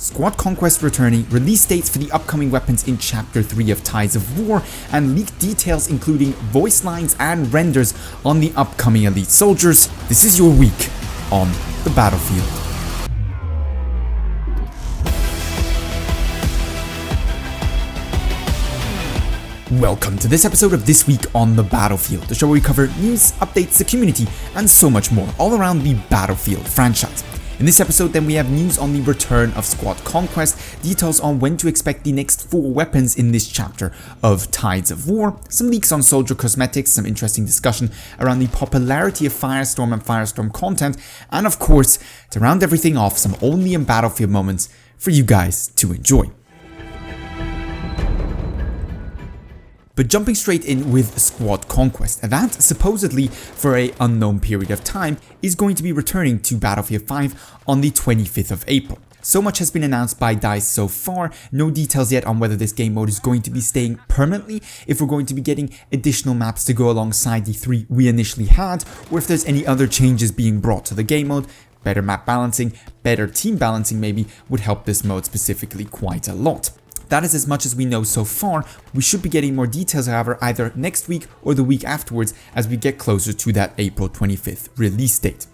Squad Conquest returning, release dates for the upcoming weapons in Chapter 3 of Tides of War, and leaked details including voice lines and renders on the upcoming elite soldiers. This is your week on the battlefield. Welcome to this episode of This Week on the Battlefield, the show where we cover news, updates, the community, and so much more, all around the Battlefield franchise. In this episode then we have news on the return of Squad Conquest, details on when to expect the next 4 weapons in this chapter of Tides of War, some leaks on soldier cosmetics, some interesting discussion around the popularity of Firestorm and Firestorm content, and of course, to round everything off, some only in Battlefield moments for you guys to enjoy. But jumping straight in with Squad Conquest, that supposedly for an unknown period of time is going to be returning to Battlefield 5 on the 25th of April. So much has been announced by DICE so far, no details yet on whether this game mode is going to be staying permanently, if we're going to be getting additional maps to go alongside the 3 we initially had, or if there's any other changes being brought to the game mode. Better map balancing, better team balancing maybe, would help this mode specifically quite a lot. That is as much as we know so far. We should be getting more details, however, either next week or the week afterwards as we get closer to that April 25th release date.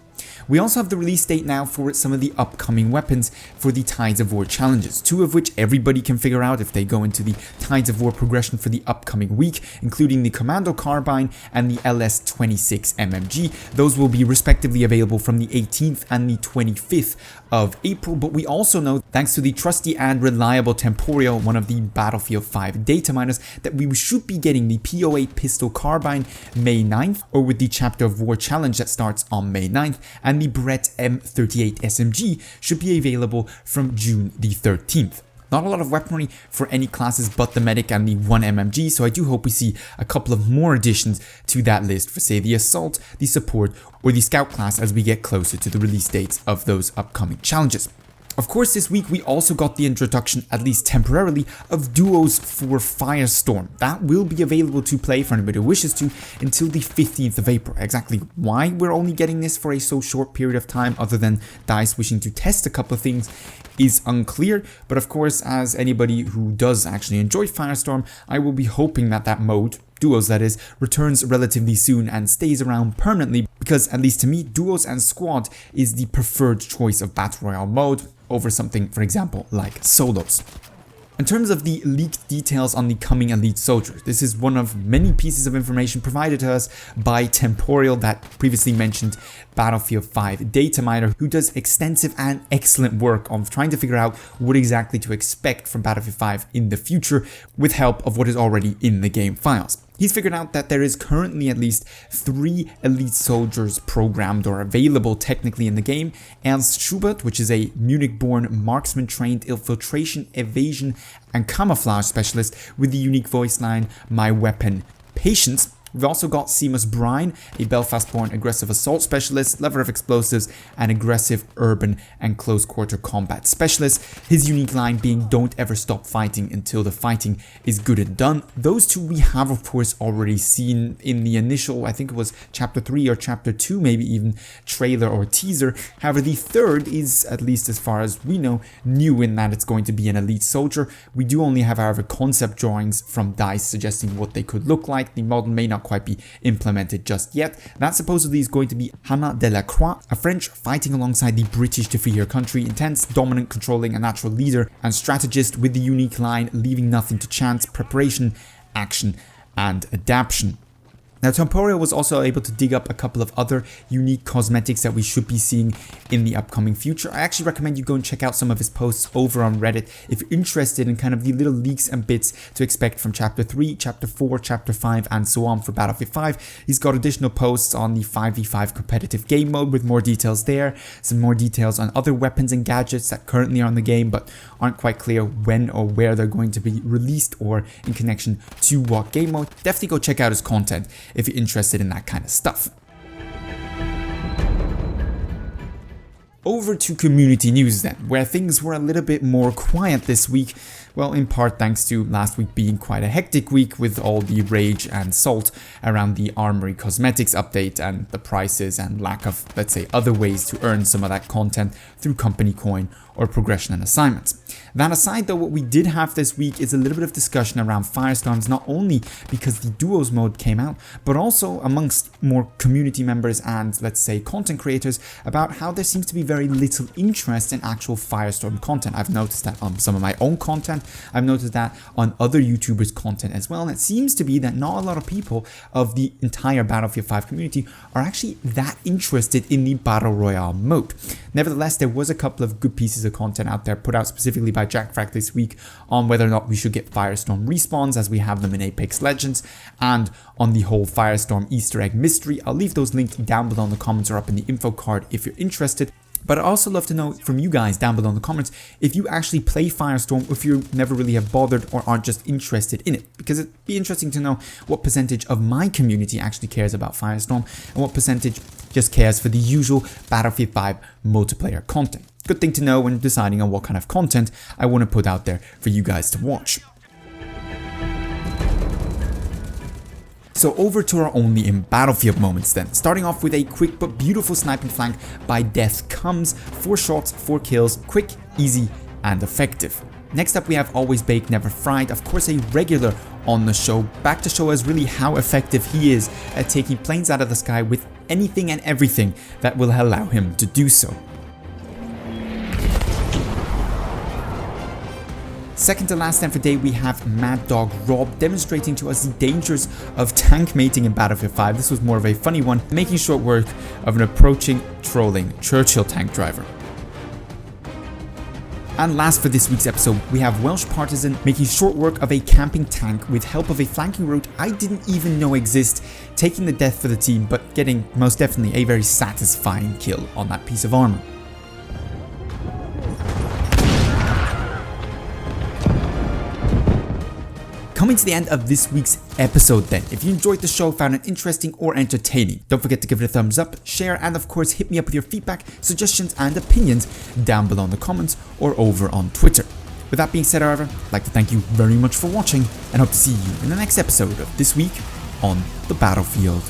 We also have the release date now for some of the upcoming weapons for the Tides of War challenges, 2 of which everybody can figure out if they go into the Tides of War progression for the upcoming week, including the Commando Carbine and the LS26 MMG. Those will be respectively available from the 18th and the 25th of April, but we also know, thanks to the trusty and reliable Temporal, one of the Battlefield 5 data miners, that we should be getting the P08 Pistol Carbine May 9th, or with the Chapter of War challenge that starts on May 9th, and the Brett M38 SMG should be available from June the 13th. Not a lot of weaponry for any classes but the Medic and the 1 MMG, so I do hope we see a couple of more additions to that list for, say, the Assault, the Support, or the Scout class as we get closer to the release dates of those upcoming challenges. Of course, this week we also got the introduction, at least temporarily, of duos for Firestorm. That will be available to play for anybody who wishes to until the 15th of April. Exactly why we're only getting this for a so short period of time, other than DICE wishing to test a couple of things, is unclear. But of course, as anybody who does actually enjoy Firestorm, I will be hoping that that mode, duos that is, returns relatively soon and stays around permanently, because at least to me, duos and squad is the preferred choice of battle royale mode over something, for example, like solos. In terms of the leaked details on the coming elite soldiers, this is one of many pieces of information provided to us by Temporal, that previously mentioned Battlefield 5 data miner, who does extensive and excellent work on trying to figure out what exactly to expect from Battlefield 5 in the future with help of what is already in the game files. He's figured out that there is currently at least 3 elite soldiers programmed or available technically in the game. Ernst Schubert, which is a Munich-born marksman-trained infiltration, evasion, and camouflage specialist with the unique voice line, "My weapon, patience." We've also got Seamus Brine, a Belfast-born aggressive assault specialist, lover of explosives, and aggressive urban and close-quarter combat specialist. His unique line being, "Don't ever stop fighting until the fighting is good and done." Those 2 we have of course already seen in the initial, I think it was Chapter 3 or Chapter 2 maybe even, trailer or teaser. However, the 3rd is, at least as far as we know, new in that it's going to be an elite soldier. We do only have, however, concept drawings from DICE suggesting what they could look like. The model may not quite be implemented just yet. That supposedly is going to be Hannah Delacroix, a French fighting alongside the British to free her country, intense, dominant, controlling, a natural leader and strategist with the unique line, "Leaving nothing to chance, preparation, action, and adaptation." Now, Temporal was also able to dig up a couple of other unique cosmetics that we should be seeing in the upcoming future. I actually recommend you go and check out some of his posts over on Reddit if you're interested in kind of the little leaks and bits to expect from Chapter 3, Chapter 4, Chapter 5, and so on for Battlefield 5. He's got additional posts on the 5v5 competitive game mode with more details there, some more details on other weapons and gadgets that currently are on the game but aren't quite clear when or where they're going to be released or in connection to what game mode. Definitely go check out his content if you're interested in that kind of stuff. Over to community news then, where things were a little bit more quiet this week. Well, in part thanks to last week being quite a hectic week with all the rage and salt around the Armory Cosmetics update and the prices and lack of, let's say, other ways to earn some of that content through company coin or progression and assignments. That aside though, what we did have this week is a little bit of discussion around Firestorms, not only because the duos mode came out, but also amongst more community members and, let's say, content creators about how there seems to be very little interest in actual Firestorm content. I've noticed that on some of my own content, I've noticed that on other YouTubers' content as well, and it seems to be that not a lot of people of the entire Battlefield 5 community are actually that interested in the Battle Royale mode. Nevertheless, there was a couple of good pieces of content out there put out specifically by JackFrags this week on whether or not we should get Firestorm respawns as we have them in Apex Legends, and on the whole Firestorm Easter egg mystery. I'll leave those linked down below in the comments or up in the info card if you're interested. But I'd also love to know from you guys down below in the comments if you actually play Firestorm, or if you never really have bothered or aren't just interested in it. Because it'd be interesting to know what percentage of my community actually cares about Firestorm and what percentage just cares for the usual Battlefield 5 multiplayer content. Good thing to know when deciding on what kind of content I want to put out there for you guys to watch. So over to our only in Battlefield moments then, starting off with a quick but beautiful sniping flank by Death Comes, 4 shots, 4 kills, quick, easy and effective. Next up we have Always Baked Never Fried, of course a regular on the show, back to show us really how effective he is at taking planes out of the sky with anything and everything that will allow him to do so. Second to last then for day we have Mad Dog Rob demonstrating to us the dangers of tank mating in Battlefield 5. This was more of a funny one, making short work of an approaching trolling Churchill tank driver. And last for this week's episode, we have Welsh Partisan making short work of a camping tank with help of a flanking route I didn't even know exist, taking the death for the team but getting most definitely a very satisfying kill on that piece of armor. Coming to the end of this week's episode then, if you enjoyed the show, found it interesting or entertaining, don't forget to give it a thumbs up, share, and of course hit me up with your feedback, suggestions and opinions down below in the comments or over on Twitter. With that being said, however, I'd like to thank you very much for watching and hope to see you in the next episode of This Week on the Battlefield.